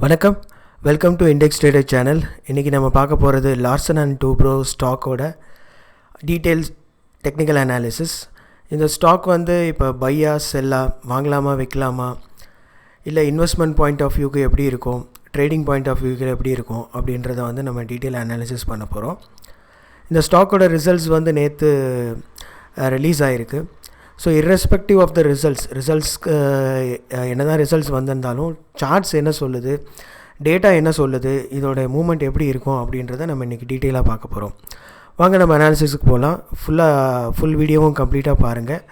வணக்கம், welcome to index trader channel. இன்றைக்கி நம்ம பார்க்க போகிறது லார்சன் அண்ட் டூப்ரோ ஸ்டாக்கோட டீட்டெயில்ஸ் டெக்னிக்கல் அனாலிசிஸ். இந்த ஸ்டாக் வந்து இப்போ பையா செல்லா, வாங்கலாமா விற்கலாமா, இல்லை இன்வெஸ்ட்மெண்ட் பாயிண்ட் ஆஃப் வியூக்கு எப்படி இருக்கும், ட்ரேடிங் பாயிண்ட் ஆஃப் வியூக்கு எப்படி இருக்கும் அப்படின்றத வந்து நம்ம டீட்டெயில் அனாலிசிஸ் பண்ண போகிறோம். இந்த ஸ்டாக்கோட ரிசல்ட்ஸ் வந்து நேற்று ரிலீஸ் ஆகிருக்கு. ஸோ இர்ரெஸ்பெக்டிவ் ஆஃப் த ரிசல்ட்ஸ்க்கு என்ன தான் ரிசல்ட்ஸ் வந்திருந்தாலும் சார்ட்ஸ் என்ன சொல்லுது, டேட்டா என்ன சொல்லுது, இதோட மூமெண்ட் எப்படி இருக்கும் அப்படின்றத நம்ம இன்றைக்கி டீட்டெயிலாக பார்க்க போகிறோம். வாங்க நம்ம அனாலிசிஸுக்கு போகலாம். ஃபுல் வீடியோவும் கம்ப்ளீட்டாக பாருங்கள்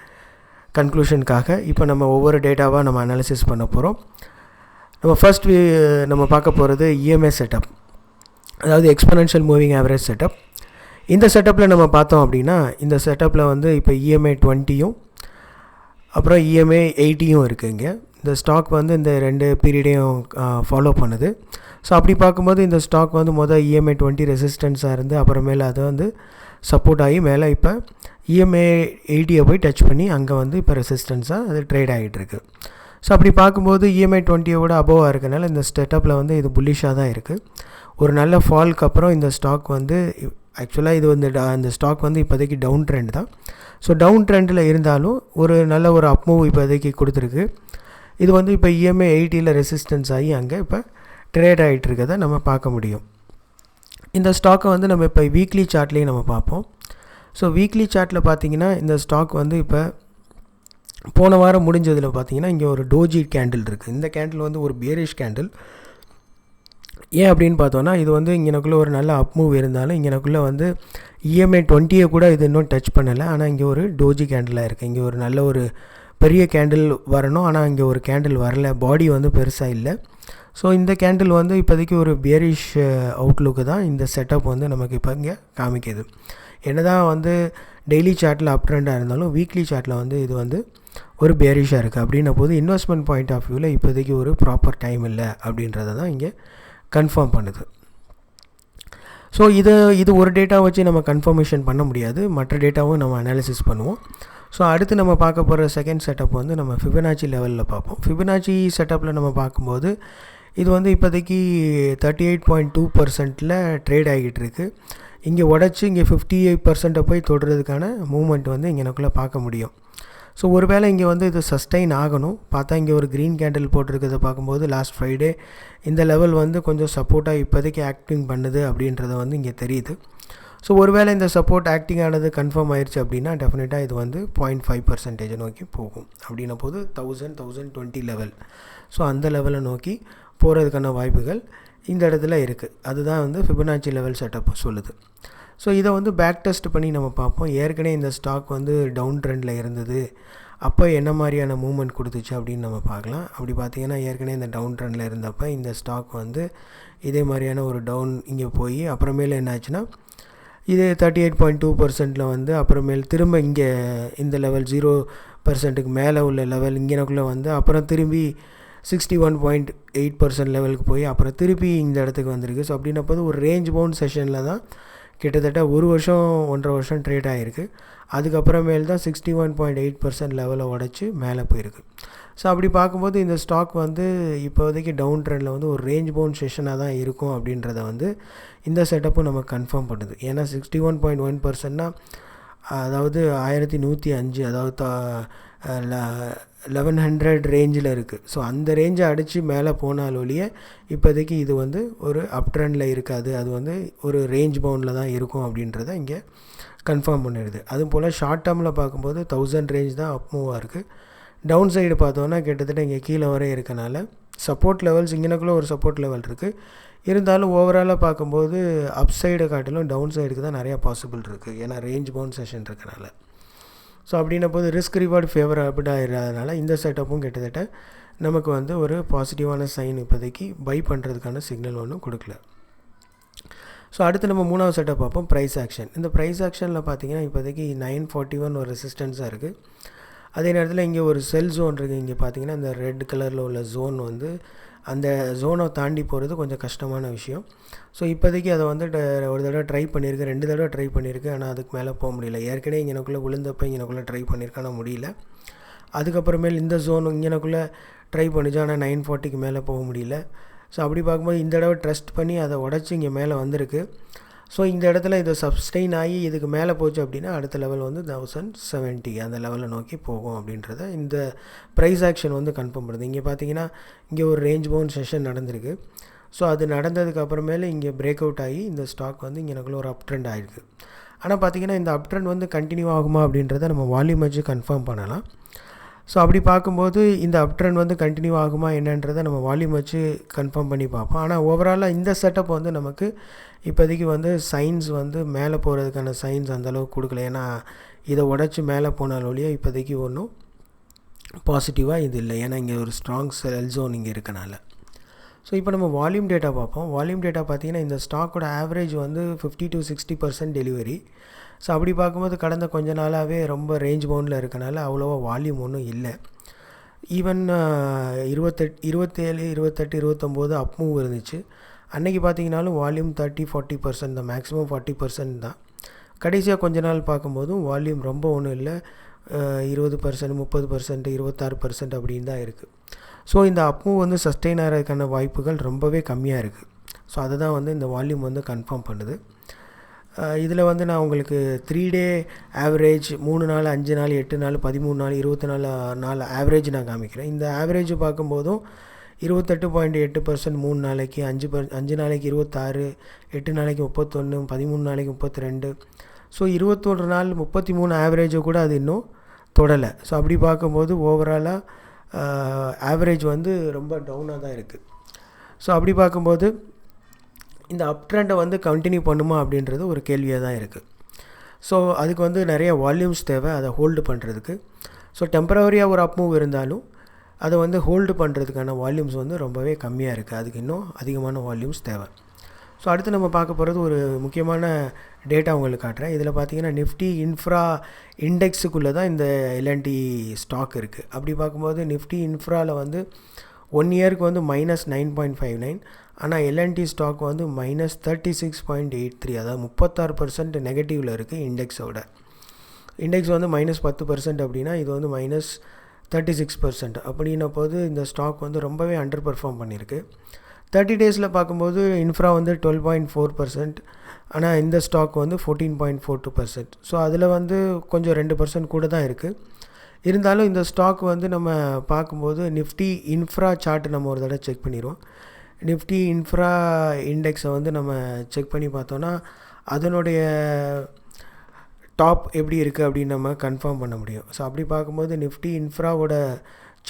கன்க்ளூஷனுக்காக. இப்போ நம்ம ஒவ்வொரு டேட்டாவாக நம்ம அனாலிசிஸ் பண்ண போகிறோம். நம்ம ஃபர்ஸ்ட் நம்ம பார்க்க போகிறது இஎம்ஏ செட்டப், அதாவது எக்ஸ்பொனென்ஷியல் மூவிங் ஆவரேஜ் செட்டப். இந்த செட்டப்பில் நம்ம பார்த்தோம் அப்படின்னா, இந்த செட்டப்பில் வந்து இப்போ இஎம்ஏ 20யும் அப்புறம் இஎம்ஏ 80யும் இருக்குது. இங்கே இந்த ஸ்டாக் வந்து இந்த ரெண்டு பீரியடையும் ஃபாலோ பண்ணுது. ஸோ அப்படி பார்க்கும்போது இந்த ஸ்டாக் வந்து இஎம்ஏ 20 ரெசிஸ்டன்ஸாக இருந்து அப்புறமேலே அதை வந்து சப்போர்ட் ஆகி மேலே இப்போ இஎம்ஏ 80யை போய் டச் பண்ணி அங்கே வந்து இப்போ ரெசிஸ்டன்ஸாக அது ட்ரேட் ஆகிட்டுருக்கு. ஸோ அப்படி பார்க்கும்போது இஎம்ஐ 20யோட அபோவாக இருக்கனால இந்த செட்டப்பில் வந்து இது புல்லிஷாக தான் இருக்குது. ஒரு நல்ல ஃபால்க்கு அப்புறம் இந்த ஸ்டாக் வந்து ஆக்சுவலாக இது வந்து அந்த ஸ்டாக் வந்து இப்போதைக்கு டவுன் ட்ரெண்ட் தான். ஸோ டவுன் ட்ரெண்டில் இருந்தாலும் ஒரு நல்ல ஒரு அப் மூவ் இப்போதைக்கு கொடுத்துருக்கு. இது வந்து இப்போ இஎம்ஐ 80யில் ரெசிஸ்டன்ஸ் ஆகி அங்கே இப்போ ட்ரேட் ஆகிட்டுருக்கதை நம்ம பார்க்க முடியும். இந்த ஸ்டாக்கை வந்து நம்ம இப்போ வீக்லி சார்ட்லேயும் நம்ம பார்ப்போம். ஸோ வீக்லி சார்ட்டில் பார்த்திங்கன்னா இந்த ஸ்டாக் வந்து இப்போ போன வாரம் முடிஞ்சதில் பார்த்திங்கன்னா இங்கே ஒரு டோஜி கேண்டில் இருக்குது. இந்த கேண்டில் வந்து ஒரு பேரிஷ் கேண்டில். ஏன் அப்படின்னு பார்த்தோன்னா, இது வந்து இங்கனக்குள்ளே ஒரு நல்ல அப் மூவ் இருந்தாலும் இங்கனக்குள்ளே வந்து இஎம்ஐ 20யை கூட இது இன்னும் டச் பண்ணலை. ஆனால் இங்கே ஒரு டோஜி கேண்டிலாக இருக்குது. இங்கே ஒரு நல்ல ஒரு பெரிய கேண்டில் வரணும், ஆனால் இங்கே ஒரு கேண்டில் வரல, பாடி வந்து பெருசாக இல்லை. ஸோ இந்த கேண்டில் வந்து இப்போதைக்கு ஒரு பேரிஷ் அவுட்லுக்கு தான் இந்த செட்டப் வந்து நமக்கு இப்போ இங்கே காமிக்குது. என்ன தான் வந்து டெய்லி சார்ட்டில் அப் ட்ரெண்டாக இருந்தாலும் வீக்லி சார்ட்டில் வந்து இது வந்து ஒரு பேரிஷாக இருக்குது. அப்படின்ன போது இன்வெஸ்ட்மெண்ட் பாயிண்ட் ஆஃப் வியூவில் இப்போதைக்கு ஒரு ப்ராப்பர் டைம் இல்லை அப்படின்றத தான் இங்கே கன்ஃபார்ம் பண்ணுது. ஸோ இது ஒரு டேட்டா வச்சு நம்ம கன்ஃபர்மேஷன் பண்ண முடியாது, மற்ற டேட்டாவும் நம்ம அனாலிசிஸ் பண்ணுவோம். ஸோ அடுத்து நம்ம பார்க்க போகிற செகண்ட் செட்டப் வந்து நம்ம ஃபிபனாச்சி லெவலில் பார்ப்போம். ஃபிபனாச்சி செட்டப்பில் நம்ம பார்க்கும்போது இது வந்து இப்போதைக்கு 38.2% ட்ரேட் ஆகிட்டு இருக்குது. இங்கே உடச்சி இங்கே 58% போய் தொடுறதுக்கான மூமெண்ட் வந்து இங்கே எனக்குள்ளே பார்க்க முடியும். ஸோ ஒரு வேளை இங்கே வந்து இது சஸ்டைன் ஆகணும். பார்த்தா இங்கே ஒரு க்ரீன் கேண்டில் போட்டிருக்கிறத பார்க்கும்போது லாஸ்ட் ஃப்ரைடே இந்த லெவல் வந்து கொஞ்சம் சப்போர்ட்டாக இப்போதைக்கு ஆக்டிங் பண்ணுது அப்படின்றத வந்து இங்கே தெரியுது. ஸோ ஒரு வேளை இந்த சப்போர்ட் ஆக்டிங் ஆனது கன்ஃபார்ம் ஆயிடுச்சு அப்படின்னா டெஃபினட்டாக இது வந்து 0.5% நோக்கி போகும். அப்படின்ன போது 1020 லெவல், ஸோ அந்த லெவலை நோக்கி போகிறதுக்கான வாய்ப்புகள் இந்த இடத்துல இருக்குது. அதுதான் வந்து ஃபிபனாச்சி லெவல் செட்டப் சொல்லுது. ஸோ இதை வந்து பேக் டெஸ்ட் பண்ணி நம்ம பார்ப்போம். ஏற்கனவே இந்த ஸ்டாக் வந்து டவுன் ட்ரெண்டில் இருந்தது, அப்போ என்ன மாதிரியான மூவ்மெண்ட் கொடுத்துச்சு அப்படின்னு நம்ம பார்க்கலாம். அப்படி பார்த்திங்கன்னா ஏற்கனவே இந்த டவுன் ட்ரெண்டில் இருந்தப்போ இந்த ஸ்டாக் வந்து இதே மாதிரியான ஒரு டவுன் இங்கே போய் அப்புறமேல என்ன ஆச்சுன்னா இது 38.2% வந்து அப்புறமேல் திரும்ப இங்கே இந்த லெவல் 0%க்கு மேலே உள்ள லெவல் இங்கேனக்குள்ளே வந்து அப்புறம் திரும்பி 61.8% லெவலுக்கு போய் அப்புறம் திருப்பி இந்த இடத்துக்கு வந்திருக்கு. ஸோ அப்படின்னப்போது ஒரு ரேஞ்ச் பவுண்ட் செஷனில் தான் கிட்டத்தட்ட 1.5 வருஷம் ட்ரேட் ஆகிருக்கு. அதுக்கப்புறமேல் தான் 61.8% லெவலை உடச்சி மேலே போயிருக்கு. ஸோ அப்படி பார்க்கும்போது இந்த ஸ்டாக் வந்து இப்போதைக்கு டவுன் ட்ரெண்டில் வந்து ஒரு ரேஞ்ச் பவுண்ட் செஷனாக தான் இருக்கும் அப்படின்றத வந்து இந்த செட்டப்பும் நமக்கு கன்ஃபார்ம் பண்ணுது. ஏன்னா 61.1%னா அதாவது 1105, அதாவது 1100 ரேஞ்சில் இருக்குது. ஸோ அந்த ரேஞ்சை அடித்து மேலே போனாலொழிய இப்போதைக்கு இது வந்து ஒரு அப் ட்ரெண்டில் இருக்காது, அது வந்து ஒரு ரேஞ்ச் பவுண்டில் தான் இருக்கும் அப்படின்றத இங்கே கன்ஃபார்ம் பண்ணிடுது. அதுவும் போல் ஷார்ட் டேர்மில் பார்க்கும்போது 1000 ரேஞ்ச் தான் அப் மூவாக இருக்குது. டவுன் சைடு பார்த்தோன்னா கிட்டத்தட்ட இங்கே கீழே வரை இருக்கனால சப்போர்ட் லெவல்ஸ் இங்கனக்குள்ளே ஒரு சப்போர்ட் லெவல் இருக்குது. இருந்தாலும் ஓவராலாக பார்க்கும்போது அப் சைடை காட்டிலும் டவுன் சைடுக்கு தான் நிறையா பாசிபிள் இருக்குது, ஏன்னா ரேஞ்ச் பவுண்ட் செஷன் இருக்கனால. ஸோ அப்படின்ன போது ரிஸ்க் ரிவார்டு ஃபேவரபிளாக இல்லாதனால இந்த செட்டப்பும் கிட்டத்தட்ட நமக்கு வந்து ஒரு பாசிட்டிவான சைன் இப்போதைக்கு பை பண்ணுறதுக்கான சிக்னல் ஒன்றும் கொடுக்கல. ஸோ அடுத்து நம்ம மூணாவது செட்டப் பார்ப்போம், ப்ரைஸ் ஆக்ஷன். இந்த ப்ரைஸ் ஆக்ஷனில் பார்த்திங்கன்னா இப்போதைக்கு 941 ஒரு ரெசிஸ்டன்ஸாக இருக்குது. அதே நேரத்தில் இங்கே ஒரு செல் ஜோன் இருக்குது. இங்கே பார்த்திங்கன்னா இந்த ரெட் கலரில் உள்ள ஜோன் வந்து அந்த ஜோனை தாண்டி போகிறது கொஞ்சம் கஷ்டமான விஷயம். ஸோ இப்போதைக்கு அதை வந்து ஒரு தடவை ட்ரை பண்ணியிருக்கு, 2 தடவை ட்ரை பண்ணியிருக்கு, ஆனால் அதுக்கு மேலே போக முடியல. ஏற்கனவே இங்கனக்குள்ளே விழுந்தப்போ இங்கனக்குள்ளே ட்ரை பண்ணியிருக்கேன், ஆனால் முடியல. அதுக்கப்புறமேல் இந்த ஜோன் இங்கனக்குள்ளே ட்ரை பண்ணிச்சு, ஆனால் 940க்கு மேலே போக முடியல. ஸோ அப்படி பார்க்கும்போது இந்த தடவை ட்ரஸ்ட் பண்ணி அதை உடச்சி இங்கே மேலே வந்திருக்கு. ஸோ இந்த இடத்துல இது சப்ஸ்டெயின் ஆகி இதுக்கு மேலே போச்சு அப்படின்னா அடுத்த லெவல் வந்து 1070 அந்த லெவலில் நோக்கி போகும் அப்படின்றத இந்த ப்ரைஸ் ஆக்ஷன் வந்து கன்ஃபார்ம் பண்ணுது. இங்கே பார்த்தீங்கன்னா இங்கே ஒரு ரேஞ்ச் பவுண்ட் செஷன் நடந்திருக்கு. ஸோ அது நடந்ததுக்கு அப்புறமேலே இங்கே பிரேக் அவுட் ஆகி இந்த ஸ்டாக் வந்து இங்கே எனக்குள்ள ஒரு அப் ட்ரெண்ட் ஆகிருக்கு. ஆனால் பார்த்திங்கன்னா இந்த அப் ட்ரெண்ட் வந்து கண்டினியூ ஆகுமா அப்படின்றத நம்ம வால்யூம் வச்சு கன்ஃபார்ம் பண்ணலாம். ஸோ அப்படி பார்க்கும்போது இந்த அப் ட்ரெண்ட் வந்து கண்டினியூ ஆகுமா என்னன்றதை நம்ம வால்யூம் வச்சு கன்ஃபார்ம் பண்ணி பார்ப்போம். ஆனால் ஓவராலாக இந்த செட்டப் வந்து நமக்கு இப்போதைக்கு வந்து சைன்ஸ் வந்து மேலே போகிறதுக்கான சைன்ஸ் அந்தளவுக்கு கொடுக்கல. ஏன்னா இதை உடச்சி மேலே போனாலும் ஒழிய இப்போதைக்கு ஒன்றும் பாசிட்டிவாக இது இல்லை. ஏன்னா இங்கே ஒரு ஸ்ட்ராங் செல் ஜோன் இங்கே இருக்கனால. ஸோ இப்போ நம்ம வால்யூம் டேட்டா பார்ப்போம். வால்யூம் டேட்டா பார்த்திங்கன்னா இந்த ஸ்டாக்கோட ஆவரேஜ் வந்து 50 to 60% டெலிவரி. ஸோ அப்படி பார்க்கும்போது கடந்த கொஞ்ச நாளாகவே ரொம்ப ரேஞ்ச் பவுண்டில் இருக்கனால அவ்வளோவா வால்யூம் ஒன்றும் இல்லை. ஈவன் 27, 28, 29 அப் மூவ் இருந்துச்சு. அன்றைக்கி பார்த்திங்கனாலும் வால்யூம் 30-40% தான், மேக்ஸிமம் 40% தான். கடைசியாக கொஞ்ச நாள் பார்க்கும்போதும் வால்யூம் ரொம்ப ஒன்றும் இல்லை, 20%, 30%, 26% அப்படின்னு தான் இருக்குது. ஸோ இந்த அப் மூவ் வந்து சஸ்டெயின் ஆகிறதுக்கான வாய்ப்புகள் ரொம்பவே கம்மியாக இருக்குது. ஸோ அதை தான் வந்து இந்த வால்யூம் வந்து கன்ஃபார்ம் பண்ணுது. இதில் வந்து நான் உங்களுக்கு 3 டே ஆவரேஜ், 3 நாள், 5 நாள், 8 நாள், 13 நாள், 24 நாள் ஆவரேஜ் நான் காமிக்கிறேன். இந்த ஆவரேஜ் பார்க்கும்போதும் 28.8% 3 நாளைக்கு, 5 நாளைக்கு 26, 8 நாளைக்கு 31, 13 நாளைக்கு 32. ஸோ 21 நாள் 33 ஆவரேஜை கூட அது இன்னும் தொடலை. ஸோ அப்படி பார்க்கும்போது ஓவராலாக ஆவரேஜ் வந்து ரொம்ப டவுனாக தான் இருக்குது. ஸோ அப்படி பார்க்கும்போது இந்த அப் ட்ரெண்டை வந்து கண்டினியூ பண்ணுமா அப்படின்றது ஒரு கேள்வியாக தான் இருக்குது. ஸோ அதுக்கு வந்து நிறைய வால்யூம்ஸ் தேவை அதை ஹோல்டு பண்ணுறதுக்கு. ஸோ டெம்பரவரியாக ஒரு அப் மூவ் இருந்தாலும் அதை வந்து ஹோல்டு பண்ணுறதுக்கான வால்யூம்ஸ் வந்து ரொம்பவே கம்மியாக இருக்குது. அதுக்கு இன்னும் அதிகமான வால்யூம்ஸ் தேவை. ஸோ அடுத்து நம்ம பார்க்க போகிறது ஒரு முக்கியமான டேட்டா உங்களுக்கு காட்டுறேன். இதில் பார்த்தீங்கன்னா நிஃப்டி இன்ஃப்ரா இண்டெக்ஸுக்குள்ளே தான் இந்த எல்என்டி ஸ்டாக் இருக்குது. அப்படி பார்க்கும்போது நிஃப்டி இன்ஃப்ராவில் வந்து 1 இயருக்கு வந்து -9.59, ஆனால் எல்என்டி ஸ்டாக் வந்து -36.83, அதாவது 36% நெகட்டிவில் இருக்குது இண்டெக்ஸோட. இண்டெக்ஸ் வந்து -10% அப்படின்னா இது வந்து -36%. அப்படின்ன போது இந்த ஸ்டாக் வந்து ரொம்பவே அண்டர் பெர்ஃபார்ம் பண்ணியிருக்கு. 30 டேஸில் பார்க்கும்போது இன்ஃப்ரா வந்து 12.4%, ஆனால் இந்த ஸ்டாக் வந்து 14.42%. ஸோ அதில் வந்து கொஞ்சம் 2% கூட தான் இருக்குது. இருந்தாலும் இந்த ஸ்டாக் வந்து நம்ம பார்க்கும்போது நிஃப்டி இன்ஃப்ரா சார்ட் நம்ம ஒரு தடவை செக் பண்ணிடுவோம். நிஃப்டி இன்ஃப்ரா இண்டெக்ஸை வந்து நம்ம செக் பண்ணி பார்த்தோன்னா அதனுடைய டாப் எப்படி இருக்குது அப்படின்னு நம்ம கன்ஃபார்ம் பண்ண முடியும். ஸோ அப்படி பார்க்கும்போது நிஃப்டி இன்ஃப்ராவோட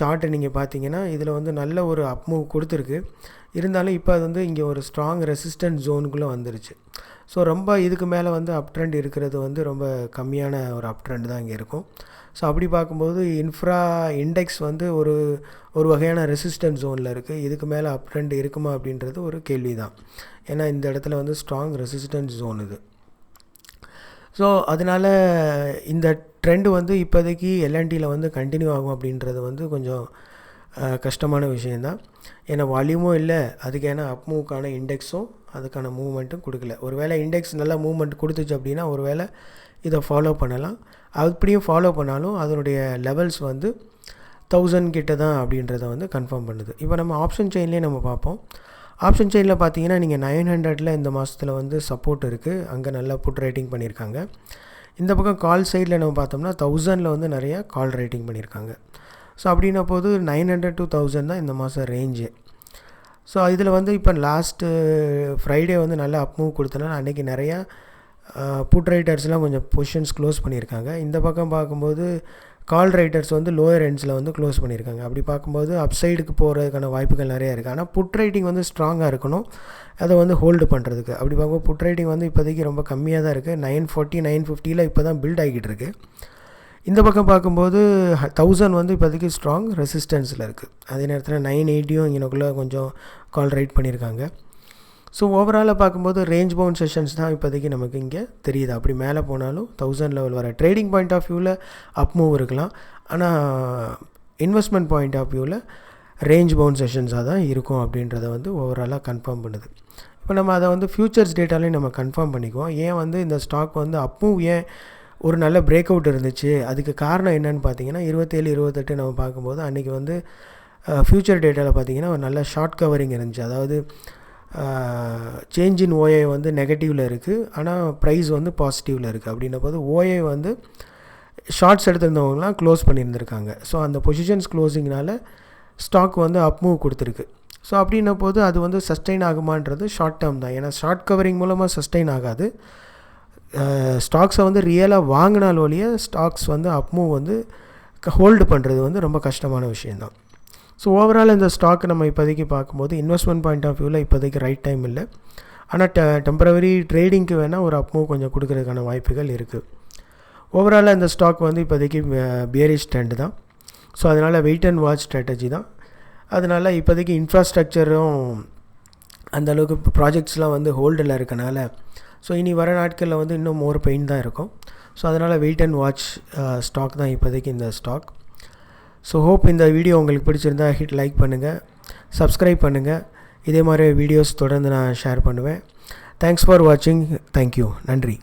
சார்ட்டை நீங்கள் பார்த்தீங்கன்னா இதில் வந்து நல்ல ஒரு அப் மூவ் கொடுத்துருக்கு. இருந்தாலும் இப்போ அது வந்து இங்கே ஒரு ஸ்ட்ராங் ரெசிஸ்டன்ட் ஜோனுக்குள்ளே வந்துருச்சு. ஸோ ரொம்ப இதுக்கு மேலே வந்து அப் ட்ரெண்ட் இருக்கிறது வந்து ரொம்ப கம்மியான ஒரு அப் ட்ரெண்ட் தான் இங்கே இருக்கும். ஸோ அப்படி பார்க்கும்போது இன்ஃப்ரா இண்டெக்ஸ் வந்து ஒரு வகையான ரெசிஸ்டன்ட் ஜோனில் இருக்குது. இதுக்கு மேலே அப் ட்ரெண்ட் இருக்குமா அப்படின்றது ஒரு கேள்வி தான். ஏன்னா இந்த இடத்துல வந்து ஸ்ட்ராங் ரெசிஸ்டன்ட் ஜோன் இது. ஸோ அதனால் இந்த ட்ரெண்டு வந்து இப்போதைக்கு எல்என்டியில் வந்து கண்டினியூ ஆகும் அப்படின்றது வந்து கொஞ்சம் கஷ்டமான விஷயந்தான். ஏன்னா வால்யூமும் இல்லை, அதுக்கான அப் மூவ்க்கான இண்டெக்ஸும் அதுக்கான மூவ்மெண்ட்டும் கொடுக்கல. ஒரு வேளை இண்டெக்ஸ் நல்லா மூவ்மெண்ட் கொடுத்துச்சு அப்படின்னா ஒரு வேளை இதை ஃபாலோ பண்ணலாம். அப்படியும் ஃபாலோ பண்ணாலும் அதனுடைய லெவல்ஸ் வந்து 1000 கிட்ட தான் அப்படின்றத வந்து கன்ஃபார்ம் பண்ணுது. இப்போ நம்ம ஆப்ஷன் செயின்லேயே நம்ம பார்ப்போம். ஆப்ஷன் செயினில் பார்த்தீங்கன்னா நீங்கள் 900 இந்த மாதத்தில் வந்து சப்போர்ட் இருக்குது, அங்கே நல்லா புட் ரேட்டிங் பண்ணியிருக்காங்க. இந்த பக்கம் கால் சைடில் நம்ம பார்த்தோம்னா 1000 வந்து நிறையா கால் ரேட்டிங் பண்ணியிருக்காங்க. ஸோ அப்படின்ன போது 900 to 1000 தான் இந்த மாதம் ரேஞ்சு. ஸோ இதில் வந்து இப்போ லாஸ்ட்டு ஃப்ரைடே வந்து நல்லா அப் மூவ் கொடுத்தனால அன்றைக்கி நிறையா புட் ரைட்டர்ஸ்லாம் கொஞ்சம் பொசிஷன்ஸ் க்ளோஸ் பண்ணியிருக்காங்க. இந்த பக்கம் பார்க்கும்போது கால் ரைட்டர்ஸ் வந்து லோயர் எண்ட்ஸில் வந்து க்ளோஸ் பண்ணியிருக்காங்க. அப்படி பார்க்கும்போது அப்சைடுக்கு போகிறதுக்கான வாய்ப்புகள் நிறையா இருக்குது. ஆனால் புட் ரைட்டிங் வந்து ஸ்ட்ராங்காக இருக்கணும் அதை வந்து ஹோல்டு பண்ணுறதுக்கு. அப்படி பார்க்கும்போது புட் ரைட்டிங் வந்து இப்போதைக்கு ரொம்ப கம்மியாக தான் இருக்குது. 940, 950 இப்போ தான் பில்ட் ஆகிக்கிட்டு இருக்குது. இந்த பக்கம் பார்க்கும்போது 1000 வந்து இப்போதைக்கு ஸ்ட்ராங் ரெசிஸ்டன்ஸில் இருக்குது. அதே நேரத்தில் 980 இங்கனக்குள்ளே கொஞ்சம் கால் ரைட் பண்ணியிருக்காங்க. ஸோ ஓவராலாக பார்க்கும்போது ரேஞ்ச் பவுண்ட் செஷன்ஸ் தான் இப்போதைக்கு நமக்கு இங்கே தெரியுது. அப்படி மேலே போனாலும் 1000 லெவல் வர ட்ரேடிங் பாயிண்ட் ஆஃப் வியூவில் அப் மூவ் இருக்கலாம். ஆனால் இன்வெஸ்ட்மெண்ட் பாயிண்ட் ஆஃப் வியூவில் ரேஞ்ச் பவுண்ட் செஷன்ஸாக தான் இருக்கும் அப்படின்றத வந்து ஓவராலாக கன்ஃபார்ம் பண்ணுது. இப்போ நம்ம அதை வந்து ஃப்யூச்சர்ஸ் டேட்டாலையும் நம்ம கன்ஃபார்ம் பண்ணிக்குவோம். ஏன் வந்து இந்த ஸ்டாக் வந்து அப் மூவ் ஏன் ஒரு நல்ல பிரேக் அவுட் இருந்துச்சு, அதுக்கு காரணம் என்னென்னு பார்த்தீங்கன்னா 27, 28 நம்ம பார்க்கும்போது அன்றைக்கி வந்து ஃப்யூச்சர் டேட்டாவில் பார்த்தீங்கன்னா ஒரு நல்ல ஷார்ட் கவரிங் இருந்துச்சு. அதாவது சேஞ்ச் இன் ஓஏ வந்து நெகட்டிவில் இருக்குது, ஆனால் ப்ரைஸ் வந்து பாசிட்டிவில் இருக்குது. அப்படின்ன போது ஓஏ வந்து ஷார்ட்ஸ் எடுத்திருந்தவங்கலாம் க்ளோஸ் பண்ணியிருந்திருக்காங்க. ஸோ அந்த பொசிஷன்ஸ் க்ளோசிங்னால ஸ்டாக் வந்து அப் மூவ் கொடுத்துருக்கு. ஸோ அப்படின்ன போது அது வந்து சஸ்டெயின் ஆகுமான்றது ஷார்ட் டேர்ம் தான். ஏன்னா ஷார்ட் கவரிங் மூலமாக சஸ்டெயின் ஆகாது. ஸ்டாக்ஸை வந்து ரியலாக வாங்கினால் ஒழிய ஸ்டாக்ஸ் வந்து அப் மூவ் வந்து ஹோல்டு பண்ணுறது வந்து ரொம்ப கஷ்டமான விஷயந்தான். ஸோ ஓவரால் இந்த ஸ்டாக் நம்ம இப்போதைக்கு பார்க்கும்போது இன்வெஸ்ட்மெண்ட் பாயிண்ட் ஆஃப் வியூவில் இப்போதைக்கு ரைட் டைம் இல்லை. ஆனால் டெம்பரவரி ட்ரேடிங்க்கு வேணால் ஒரு அப் மூவ் கொஞ்சம் கொடுக்கறதுக்கான வாய்ப்புகள் இருக்குது. ஓவராலாக இந்த ஸ்டாக் வந்து இப்போதைக்கு பியரிஷ் ட்ரெண்ட் தான். ஸோ அதனால் வெயிட் அண்ட் வாட்ச் ஸ்ட்ராட்டஜி தான். அதனால் இப்போதைக்கு இன்ஃப்ராஸ்ட்ரக்சரும் அந்தளவுக்கு ப்ராஜெக்ட்ஸ்லாம் வந்து ஹோல்டில் இருக்கனால ஸோ இனி வர நாட்களில் வந்து இன்னும் மோர் பெயின் தான் இருக்கும். ஸோ அதனால் வெயிட் அண்ட் வாட்ச் ஸ்டாக் தான் இப்போதைக்கு இந்த ஸ்டாக். ஸோ ஹோப் இந்த வீடியோ உங்களுக்கு பிடிச்சிருந்தா லைக் பண்ணுங்கள், சப்ஸ்கிரைப் பண்ணுங்கள். இதே மாதிரி வீடியோஸ் தொடர்ந்து நான் ஷேர் பண்ணுவேன். தேங்க்ஸ் ஃபார் வாட்சிங். தேங்க்யூ. நன்றி.